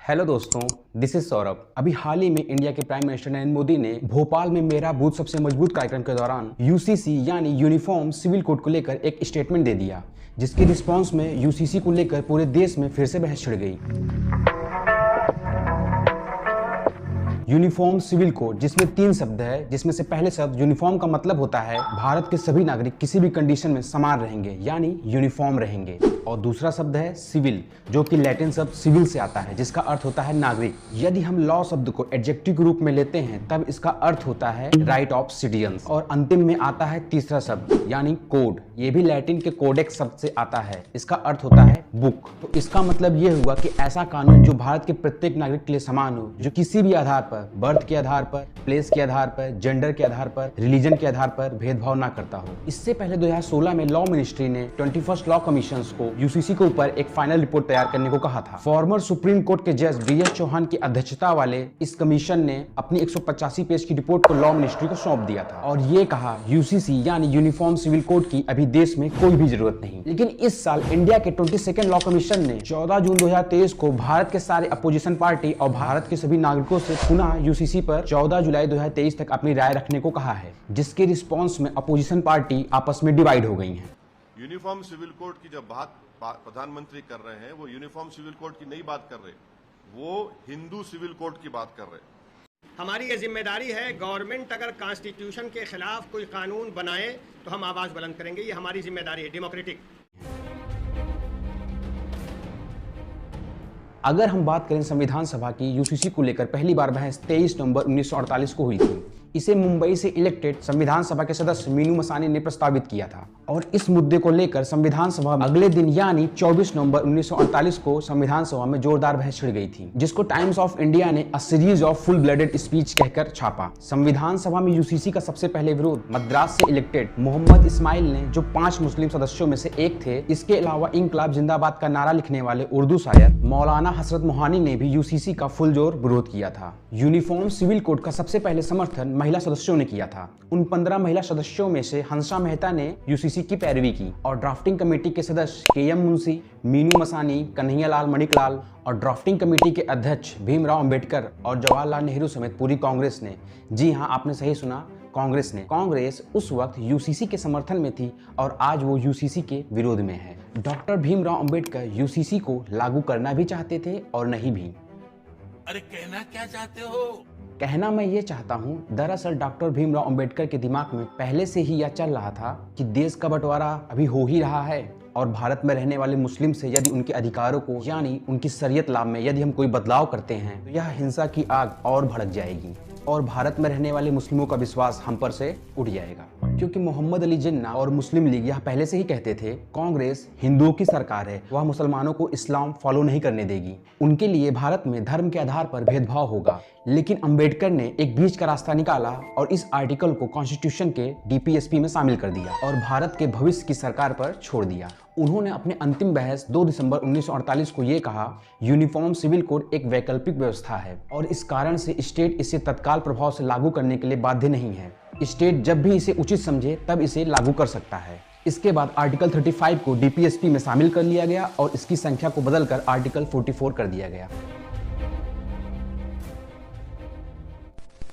Hello दोस्तों, this is Saurabh. अभी हाल ही में इंडिया के प्राइम मिनिस्टर नरेंद्र मोदी ने भोपाल में मेरा बूथ सबसे मजबूत कार्यक्रम के दौरान यूसीसी यानी यूनिफॉर्म सिविल कोड को लेकर एक स्टेटमेंट दे दिया, जिसके रिस्पांस में यूसीसी को लेकर पूरे देश में फिर से बहस छिड़ गई। यूनिफॉर्म सिविल कोड, जिसमें 3 शब्द है, जिसमें से पहले शब्द यूनिफॉर्म का मतलब होता है भारत के सभी नागरिक किसी भी कंडीशन में समान रहेंगे यानी यूनिफॉर्म रहेंगे, और दूसरा शब्द है सिविल, जो कि लैटिन शब्द सिविल से आता है, जिसका अर्थ होता है नागरिक। यदि हम लॉ शब्द को एडजेक्टिव के रूप में लेते हैं तब इसका अर्थ होता है राइट ऑफ सिटीजन्स, और अंतिम में आता है तीसरा शब्द यानी कोड। ये भी लैटिन के कोडेक्स शब्द से आता है, इसका अर्थ होता है बुक। तो इसका मतलब ये हुआ कि ऐसा कानून जो भारत के प्रत्येक नागरिक के लिए समान हो, जो किसी भी आधार पर, बर्थ के आधार पर, प्लेस के आधार पर, जेंडर के आधार पर, रिलीजन के आधार पर भेदभाव ना करता हो। इससे पहले 2016 में लॉ मिनिस्ट्री ने 21st लॉ कमीशन को यूसीसी के ऊपर एक फाइनल रिपोर्ट तैयार करने को कहा था। फॉर्मर सुप्रीम कोर्ट के जज डीएस चौहान की अध्यक्षता वाले इस कमीशन ने अपनी 185 पेज की रिपोर्ट को लॉ मिनिस्ट्री को सौंप दिया था और ये कहा यूसीसी यानी यूनिफॉर्म सिविल कोड की अभी देश में कोई भी जरूरत नहीं। लेकिन इस साल इंडिया के 22nd लॉ कमीशन ने 14 जून 2023 को भारत के सारे अपोजिशन पार्टी और भारत के सभी नागरिकों से पुनः यूसीसी पर 14 जुलाई 2023 तक अपनी राय रखने को कहा है, जिसके रिस्पॉन्स में अपोजिशन पार्टी आपस में डिवाइड हो गई हैं। यूनिफॉर्म सिविल कोड की जब बात प्रधानमंत्री कर रहे हैं, वो यूनिफॉर्म सिविल कोड की नहीं बात कर रहे, वो हिंदू सिविल कोड की बात कर रहे। हमारी ये जिम्मेदारी है, गवर्नमेंट अगर कॉन्स्टिट्यूशन के खिलाफ कोई कानून बनाए तो हम आवाज बुलंद करेंगे, ये हमारी जिम्मेदारी है डेमोक्रेटिक। अगर हम बात करें संविधान सभा की, यूसीसी को लेकर पहली बार बहस 23 नवंबर 1948 को हुई थी। इसे मुंबई से इलेक्टेड संविधान सभा के सदस्य मीनू मसानी ने प्रस्तावित किया था और इस मुद्दे को लेकर संविधान सभा अगले दिन यानी 24 नवंबर 1948 को संविधान सभा में जोरदार बहस छिड़ गई थी, जिसको टाइम्स ऑफ इंडिया ने a series of full blooded speech कहकर छापा। संविधान सभा में यूसीसी का सबसे पहले विरोध मद्रास से इलेक्टेड मोहम्मद इस्माइल ने, जो 5 मुस्लिम सदस्यों में से एक थे। इसके अलावा इंकलाब जिंदाबाद का नारा लिखने वाले उर्दू शायर मौलाना हसरत मोहानी ने भी यूसीसी का फुलजोर विरोध किया था। यूनिफॉर्म सिविल कोड का सबसे पहले समर्थन महिला सदस्यों ने किया था। उन 15 महिला सदस्यों में से हंसा मेहता ने यूसीसी की पैरवी की और ड्राफ्टिंग कमेटी के सदस्य केएम मुंशी, मीनू मसानी, कन्हैयालाल मणिकलाल और ड्राफ्टिंग कमेटी के अध्यक्ष भीमराव अंबेडकर और जवाहरलाल नेहरू समेत पूरी कांग्रेस ने, जी हाँ आपने सही सुना, कांग्रेस ने। कांग्रेस उस वक्त यूसीसी के समर्थन में थी और आज वो यूसीसी के विरोध में है। डॉक्टर भीमराव अंबेडकर यूसीसी को लागू करना भी चाहते थे और नहीं भी। अरे कहना क्या चाहते हो? कहना मैं ये चाहता हूँ, दरअसल डॉक्टर भीमराव अंबेडकर के दिमाग में पहले से ही यह चल रहा था कि देश का बंटवारा अभी हो ही रहा है और भारत में रहने वाले मुस्लिम से यदि उनके अधिकारों को यानी उनकी शरीयत लाभ में यदि हम कोई बदलाव करते हैं तो यह हिंसा की आग और भड़क जाएगी और भारत में रहने वाले मुस्लिमों का विश्वास हम पर से उठ जाएगा। क्योंकि मोहम्मद अली जिन्ना और मुस्लिम लीग यह पहले से ही कहते थे, कांग्रेस हिंदुओं की सरकार है, वह मुसलमानों को इस्लाम फॉलो नहीं करने देगी, उनके लिए भारत में धर्म के आधार पर भेदभाव होगा। लेकिन अंबेडकर ने एक बीच का रास्ता निकाला और इस आर्टिकल को कॉन्स्टिट्यूशन के डीपीएसपी में शामिल कर दिया और भारत के भविष्य की सरकार पर छोड़ दिया। उन्होंने अपने अंतिम बहस 2 दिसंबर 1948 को ये कहा, यूनिफॉर्म सिविल कोड एक वैकल्पिक व्यवस्था है और इस कारण से स्टेट इसे तत्काल प्रभाव से लागू करने के लिए बाध्य नहीं है। स्टेट जब भी इसे उचित समझे तब इसे लागू कर सकता है। इसके बाद आर्टिकल 35 को डीपीएसपी में शामिल कर लिया गया और इसकी संख्या को बदलकर आर्टिकल 44 कर दिया गया।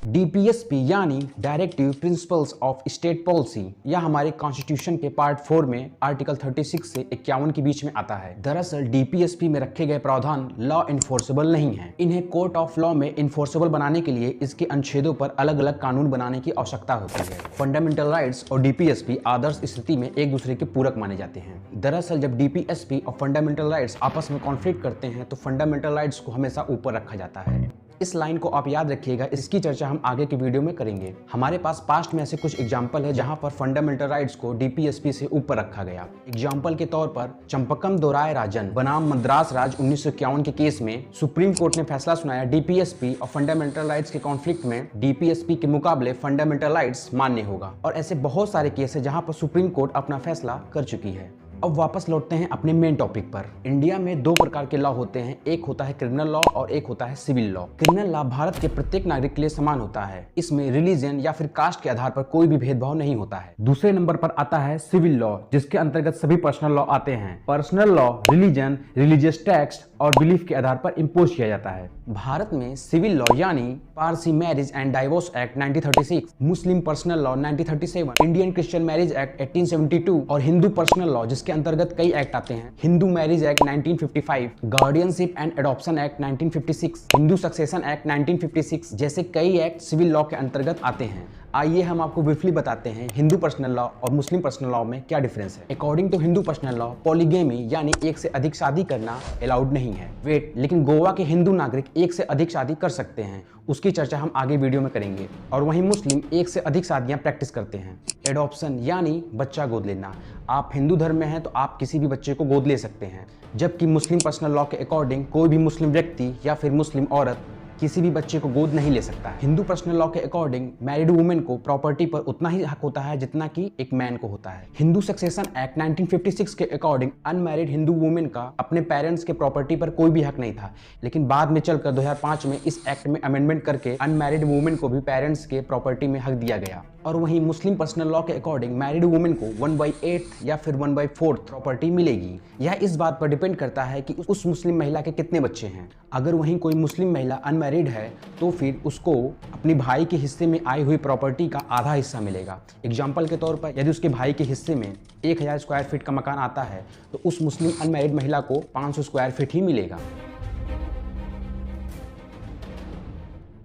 डीपीएसपी यानी directive principles of state policy, यह हमारे कॉन्स्टिट्यूशन के पार्ट 4 में आर्टिकल 36 से 51 के बीच में आता है। दरअसल डीपीएसपी में रखे गए प्रावधान लॉ इन्फोर्सेबल नहीं हैं। इन्हें कोर्ट ऑफ लॉ में इन्फोर्सेबल बनाने के लिए इसके अनुच्छेदों पर अलग अलग कानून बनाने की आवश्यकता होती है। फंडामेंटल राइट्स और डीपीएसपी आदर्श स्थिति में एक दूसरे के पूरक माने जाते हैं। दरअसल जब डीपीएसपी और फंडामेंटल राइट्स आपस में कॉन्फ्लिक्ट करते हैं तो फंडामेंटल राइट्स को हमेशा ऊपर रखा जाता है। इस लाइन को आप याद रखिएगा, इसकी चर्चा हम आगे की वीडियो में करेंगे। हमारे पास पास्ट में ऐसे कुछ एग्जाम्पल है जहां पर फंडामेंटल राइट्स को डीपीएसपी से ऊपर रखा गया। एग्जाम्पल के तौर पर चंपकम दोराय राजन बनाम मद्रास राज्य 1951 के केस में सुप्रीम कोर्ट ने फैसला सुनाया, डीपीएसपी और फंडामेंटल राइट्स के कॉन्फ्लिक्ट में डीपीएसपी के मुकाबले फंडामेंटल राइट्स मान्य होगा। और ऐसे बहुत सारे केस है जहां पर सुप्रीम कोर्ट अपना फैसला कर चुकी है। अब वापस लौटते हैं अपने मेन टॉपिक पर। इंडिया में दो प्रकार के लॉ होते हैं, एक होता है क्रिमिनल लॉ और एक होता है civil law. Criminal law Bharat के प्रत्येक नागरिक के लिए समान होता है, इसमें रिलीजन या फिर कास्ट के आधार पर कोई भी भेदभाव नहीं होता है। दूसरे नंबर पर आता है सिविल लॉ, जिसके अंतर्गत सभी पर्सनल लॉ आते हैं। Personal law religion, religious text और बिलीफ के आधार पर इम्पोज किया जाता है। भारत में सिविल लॉ यानी Parsi marriage and divorce act 1936, Muslim personal law 1937, Indian Christian marriage act 1872 और हिंदू पर्सनल लॉ जिसके अंतर्गत कई एक्ट आते हैं, Hindu marriage act 1955, guardianship and adoption act 1956, Hindu succession act 1956 जैसे कई एक्ट सिविल लॉ के अंतर्गत आते हैं। आइए हम आपको ब्रीफली बताते हैं हिंदू पर्सनल लॉ और मुस्लिम पर्सनल लॉ में क्या डिफरेंस है। According to Hindu personal law, polygamy यानी एक से अधिक शादी करना अलाउड नहीं है। वेट, लेकिन गोवा के हिंदू नागरिक एक से अधिक शादी कर सकते हैं, उसकी चर्चा हम आगे वीडियो में करेंगे। और वहीं मुस्लिम एक से अधिक शादियां प्रैक्टिस करते हैं। एडॉप्शन यानी बच्चा गोद लेना, आप हिंदू धर्म में हैं तो आप किसी भी बच्चे को गोद ले सकते हैं, जबकि मुस्लिम पर्सनल लॉ के अकॉर्डिंग कोई भी मुस्लिम व्यक्ति या फिर मुस्लिम औरत किसी भी बच्चे को गोद नहीं ले सकता। हिंदू पर्सनल लॉ के अकॉर्डिंग मैरिड वुमेन को प्रॉपर्टी पर उतना ही हक होता है जितना कि एक मैन को होता है। हिंदू सक्सेशन एक्ट 1956 के अकॉर्डिंग अनमैरिड हिंदू वुमेन का अपने पेरेंट्स के प्रॉपर्टी पर कोई भी हक नहीं था, लेकिन बाद में चलकर 2005 में इस एक्ट में अमेंडमेंट करके अनमैरिड वुमेन को भी पेरेंट्स के प्रॉपर्टी में हक दिया गया। और वहीं मुस्लिम पर्सनल लॉ के अकॉर्डिंग मैरिड वुमेन को 1/8 या फिर 1/4 प्रॉपर्टी मिलेगी। यह इस बात पर डिपेंड करता है कि उस मुस्लिम महिला के कितने बच्चे हैं। अगर वहीं कोई मुस्लिम महिला अनमैरिड है तो फिर उसको अपने भाई के हिस्से में आई हुई प्रॉपर्टी का आधा हिस्सा मिलेगा। एग्जाम्पल के तौर पर यदि उसके भाई के हिस्से में 1000 स्क्वायर फीट का मकान आता है तो उस मुस्लिम अनमैरिड महिला को 500 स्क्वायर फीट ही मिलेगा।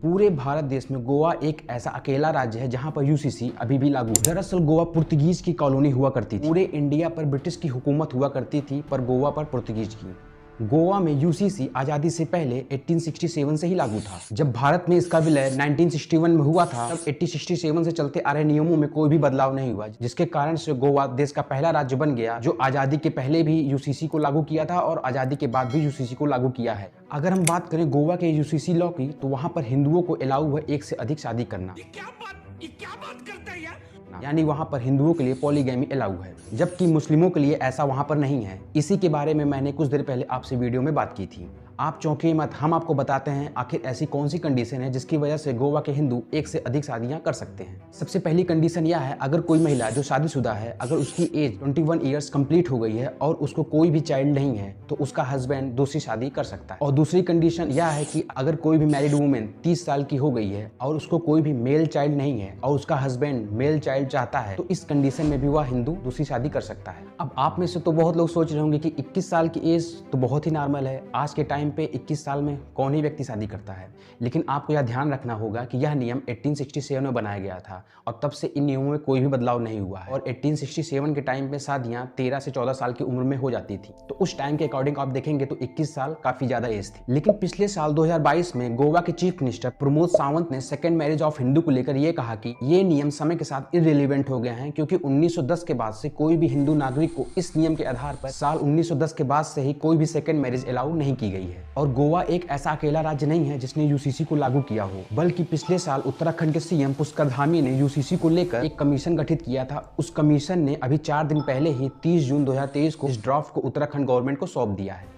पूरे भारत देश में गोवा एक ऐसा अकेला राज्य है जहां पर यूसीसी अभी भी लागू है। दरअसल गोवा पुर्तगीज की कॉलोनी हुआ करती थी। पूरे इंडिया पर ब्रिटिश की हुकूमत हुआ करती थी, पर गोवा पर पुर्तगीज की। गोवा में यूसीसी आजादी से पहले 1867 से ही लागू था। जब भारत में इसका विलय 1961 में हुआ था, तब 1867 से चलते आ रहे नियमों में कोई भी बदलाव नहीं हुआ, जिसके कारण से गोवा देश का पहला राज्य बन गया जो आजादी के पहले भी यूसीसी को लागू किया था और आजादी के बाद भी यूसीसी को लागू किया है। अगर हम बात करें गोवा के यूसीसी लॉ की, तो वहां पर हिंदुओं को अलाउ है एक से अधिक शादी करना। ये क्या बात करता है यार? यानी वहां पर हिंदुओं के लिए पॉलीगैमी अलाउ है, जबकि मुस्लिमों के लिए ऐसा वहां पर नहीं है। इसी के बारे में मैंने कुछ देर पहले आपसे वीडियो में बात की थी। आप चौंकिए मत, हम आपको बताते हैं आखिर ऐसी कौन सी कंडीशन है जिसकी वजह से गोवा के हिंदू एक से अधिक शादियां कर सकते हैं। सबसे पहली कंडीशन यह है, अगर कोई महिला जो शादीशुदा है, अगर उसकी एज 21 ईयर्स कंप्लीट हो गई है और उसको कोई भी चाइल्ड नहीं है, तो उसका हस्बैंड दूसरी शादी कर सकता है। और दूसरी कंडीशन यह है कि अगर कोई भी मैरिड वुमेन 30 साल की हो गई है और उसको कोई भी मेल चाइल्ड नहीं है और उसका हस्बैंड मेल चाइल्ड चाहता है, तो इस कंडीशन में भी वह हिंदू दूसरी शादी कर सकता है। अब आप में से तो बहुत लोग सोच रहे होंगे कि 21 साल की एज तो बहुत ही नॉर्मल है, आज के टाइम पे 21 साल में कौन ही व्यक्ति शादी करता है। लेकिन आपको यह ध्यान रखना होगा कि यह नियम 1867 में बनाया गया था और तब से इन नियमों में कोई भी बदलाव नहीं हुआ है। और 1867 के टाइम पे शादियां 13 से 14 साल की उम्र में हो जाती थी, तो उस टाइम के अकॉर्डिंग आप देखेंगे तो 21 साल काफी ज्यादा एज थी। लेकिन पिछले साल 2022 में गोवा के चीफ मिनिस्टर प्रमोद सावंत ने सेकेंड मैरिज ऑफ हिंदू को लेकर ये कहा कि ये नियम समय के साथ इररिलेवेंट हो गए हैं, क्योंकि 1910 के बाद से कोई भी हिंदू नागरिक को इस नियम के आधार पर साल 1910 के बाद से ही कोई भी सेकेंड मैरिज अलाउ नहीं की गई है। और गोवा एक ऐसा अकेला राज्य नहीं है जिसने यूसीसी को लागू किया हो, बल्कि पिछले साल उत्तराखंड के सीएम पुष्कर धामी ने यूसीसी को लेकर एक कमीशन गठित किया था। उस कमीशन ने अभी 4 दिन पहले ही 30 जून 2023 को इस ड्राफ्ट को उत्तराखंड गवर्नमेंट को सौंप दिया है।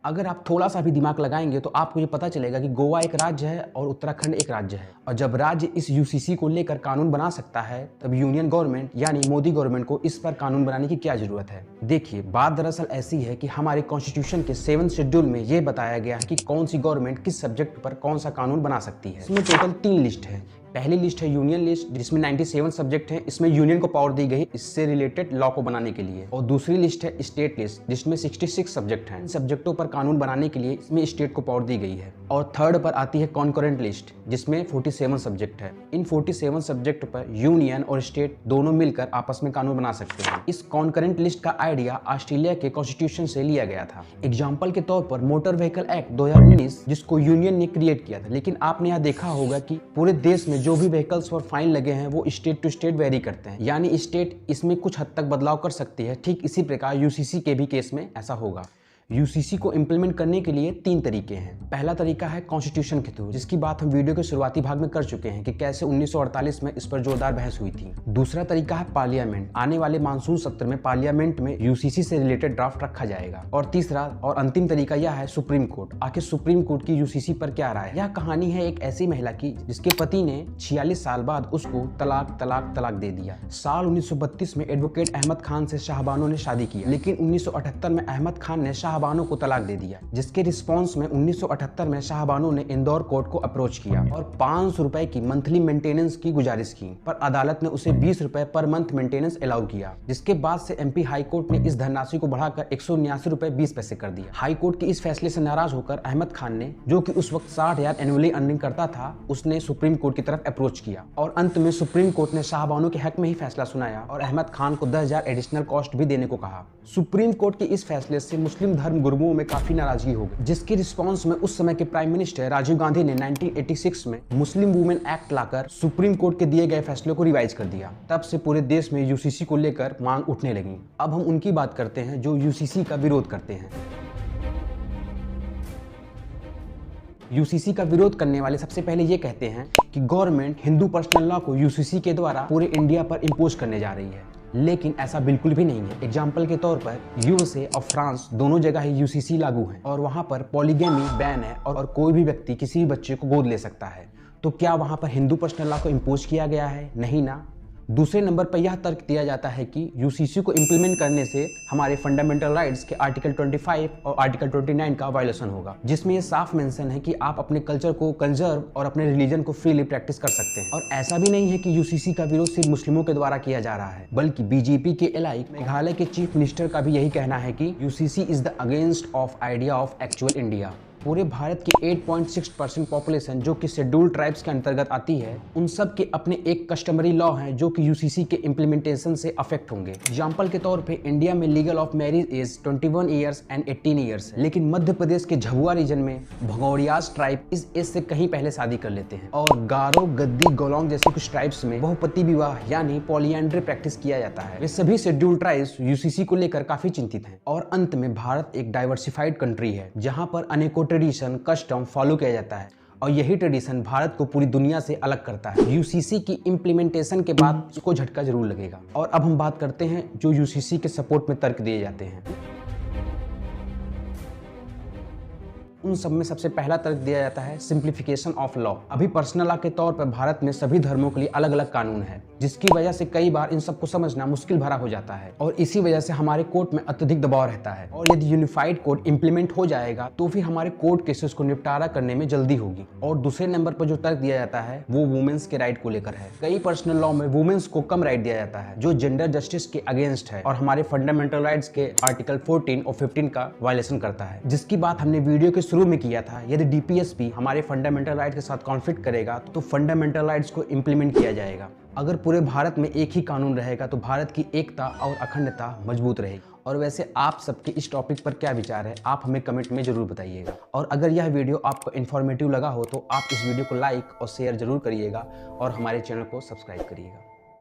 अगर आप थोड़ा सा भी दिमाग लगाएंगे तो आपको ये पता चलेगा कि गोवा एक राज्य है और उत्तराखंड एक राज्य है। और जब राज्य इस यूसीसी को लेकर कानून बना सकता है, तब यूनियन गवर्नमेंट यानी मोदी गवर्नमेंट को इस पर कानून बनाने की क्या जरूरत है। देखिए, बात दरअसल ऐसी है कि हमारे कॉन्स्टिट्यूशन के 7th शेड्यूल में ये बताया गया है कि कौन सी गवर्नमेंट किस सब्जेक्ट पर कौन सा कानून बना सकती है। इसमें टोटल 3 लिस्ट है। पहली लिस्ट है यूनियन लिस्ट, जिसमें 97 सब्जेक्ट हैं। इसमें यूनियन को पावर दी गई इससे रिलेटेड लॉ को बनाने के लिए। और दूसरी लिस्ट है स्टेट लिस्ट, जिसमें 66 सब्जेक्ट हैं। इन सब्जेक्टों पर कानून बनाने के लिए इसमें स्टेट को पावर दी गई है। और थर्ड पर आती है कॉन्करेंट लिस्ट, जिसमें 47 सब्जेक्ट है। इन 47 सब्जेक्ट पर यूनियन और स्टेट दोनों मिलकर आपस में कानून बना सकते हैं। इस कॉन्करेंट लिस्ट का आइडिया ऑस्ट्रेलिया के कॉन्स्टिट्यूशन से लिया गया था। एग्जाम्पल के तौर पर मोटर व्हीकल एक्ट 2019, जिसको यूनियन ने क्रिएट किया था। लेकिन आपने यहाँ देखा होगा कि पूरे देश में जो भी व्हीकल्स और फाइन लगे हैं वो स्टेट टू स्टेट वेरी करते हैं, यानी स्टेट इसमें कुछ हद तक बदलाव कर सकती है। ठीक इसी प्रकार यूसीसी के भी केस में ऐसा होगा। यूसीसी को इम्प्लीमेंट करने के लिए 3 तरीके हैं। पहला तरीका है कॉन्स्टिट्यूशन के थ्रू, जिसकी बात हम वीडियो के शुरुआती भाग में कर चुके हैं कि कैसे 1948 में इस पर जोरदार बहस हुई थी। दूसरा तरीका है पार्लियामेंट, आने वाले मानसून सत्र में पार्लियामेंट में यूसीसी से रिलेटेड ड्राफ्ट रखा जाएगा। और तीसरा और अंतिम तरीका यह है सुप्रीम कोर्ट। आखिर सुप्रीम कोर्ट की यूसीसी पर क्या राय है? यह कहानी है एक ऐसी महिला की जिसके पति ने 46 साल बाद उसको तलाक तलाक तलाक दे दिया। साल 1932 में एडवोकेट अहमद खान से शाहबानो ने शादी किया, लेकिन 1978 में अहमद खान ने शाहबानो को तलाक दे दिया, जिसके रिस्पॉन्स में 1978 में शाहबानो ने इंदौर कोर्ट को अप्रोच किया और 500 रुपए की मंथली मेंटेनेंस की गुजारिश की, पर अदालत ने उसे 20 रुपए पर मंथ मेंटेनेंस अलाउ किया, जिसके बाद से एमपी हाई कोर्ट ने इस धनराशि को बढ़ाकर 179 रुपए 20 पैसे कर दिया। हाई कोर्ट के इस फैसले से नाराज होकर अहमद खान ने, जो कि उस वक्त 60,000 एनुअली अर्निंग करता था, उसने सुप्रीम कोर्ट की तरफ अप्रोच किया और अंत में सुप्रीम कोर्ट ने शाहबानो के हक में ही फैसला सुनाया और अहमद खान को 10,000 एडिशनल कॉस्ट भी देने को कहा। सुप्रीम कोर्ट के इस फैसले से मुस्लिम धर्म गुरुओं में काफी नाराजगी हो गई, जिसके रिस्पांस में उस समय के प्राइम मिनिस्टर राजीव गांधी ने 1986 में मुस्लिम वुमेन एक्ट लाकर सुप्रीम कोर्ट के दिए गए फैसले को रिवाइज कर दिया। तब से पूरे देश में यूसीसी को लेकर मांग उठने लगी। अब हम उनकी बात करते हैं जो यूसीसी का विरोध करते हैं। यूसीसी का विरोध करने वाले सबसे पहले ये कहते हैं कि गवर्नमेंट हिंदू पर्सनल लॉ को यूसीसी के द्वारा पूरे इंडिया पर इम्पोज करने जा रही है, लेकिन ऐसा बिल्कुल भी नहीं है। एग्जाम्पल के तौर पर यूएसए और फ्रांस दोनों जगह ही यूसीसी लागू है और वहां पर पॉलीगैमी बैन है और कोई भी व्यक्ति किसी भी बच्चे को गोद ले सकता है। तो क्या वहां पर हिंदू पर्सनल लॉ को इम्पोज किया गया है? नहीं ना। दूसरे नंबर पर यह तर्क दिया जाता है कि यूसीसी को इंप्लीमेंट करने से हमारे फंडामेंटल राइट्स के आर्टिकल 25 और आर्टिकल 29 का वायलेशन होगा, जिसमें यह साफ मेंशन है कि आप अपने कल्चर को कंजर्व और अपने रिलीजन को फ्रीली प्रैक्टिस कर सकते हैं। और ऐसा भी नहीं है कि यूसीसी का विरोध सिर्फ मुस्लिमों के द्वारा किया जा रहा है, बल्कि बीजेपी के अलाइक मेघालय के चीफ मिनिस्टर का भी यही कहना है कि UCC is the against of idea of actual India. पूरे भारत की 8.6% पॉपुलेशन जो कि शेड्यूल्ड ट्राइब्स के अंतर्गत आती है, उन सब के अपने एक कस्टमरी लॉ हैं जो कि यूसीसी के इम्प्लीमेंटेशन से अफेक्ट होंगे। एग्जाम्पल के तौर पे इंडिया में legal of marriage age 21 years and 18 years है, लेकिन मध्य प्रदेश के झाबुआ रीजन में भगौड़ियास ट्राइब इस एज से कहीं पहले शादी कर लेते हैं और गारो, गद्दी, गोलोंग जैसे कुछ ट्राइब्स में बहुपति विवाह यानी पॉलीएंड्री प्रैक्टिस किया जाता है। वे सभी शेड्यूल्ड ट्राइब्स यूसीसी को लेकर काफी चिंतित हैं। और अंत में भारत एक डाइवर्सिफाइड कंट्री है जहां पर अनेकों ट्रेडिशन, कस्टम फॉलो किया जाता है और यही ट्रेडिशन भारत को पूरी दुनिया से अलग करता है। यूसीसी की इम्प्लीमेंटेशन के बाद उसको झटका जरूर लगेगा। और अब हम बात करते हैं जो यूसीसी के सपोर्ट में तर्क दिए जाते हैं। उन सब में सबसे पहला तर्क दिया जाता है सिंप्लीफिकेशन ऑफ लॉ। अभी पर्सनल लॉ के तौर पर भारत में सभी धर्मों के लिए अलग अलग कानून है, जिसकी वजह से कई बार इन सबको समझना मुश्किल भरा हो जाता है और इसी वजह से हमारे कोर्ट में अत्यधिक दबाव रहता है। और यदि यूनिफाइड कोड इंप्लीमेंट हो जाएगा तो फिर हमारे कोर्ट केसेस को निपटारा करने में जल्दी होगी। और दूसरे नंबर पर जो तर्क दिया जाता है वो वुमेन्स के राइट को लेकर है। कई पर्सनल लॉ में वुमेन्स को कम राइट दिया जाता है जो जेंडर जस्टिस के अगेंस्ट है और हमारे फंडामेंटल राइट्स के आर्टिकल 14 और 15 का वायलेशन करता है, जिसकी बात हमने वीडियो के शुरू में किया था। यदि डीपीएसपी हमारे फंडामेंटल राइट के साथ कॉन्फ्लिक्ट करेगा तो फंडामेंटल राइट्स को इंप्लीमेंट किया जाएगा। अगर पूरे भारत में एक ही कानून रहेगा तो भारत की एकता और अखंडता मजबूत रहेगी। और वैसे आप सबके इस टॉपिक पर क्या विचार है, आप हमें कमेंट में जरूर बताइएगा। और अगर यह वीडियो आपको इन्फॉर्मेटिव लगा हो तो आप इस वीडियो को लाइक और शेयर जरूर करिएगा और हमारे चैनल को सब्सक्राइब करिएगा।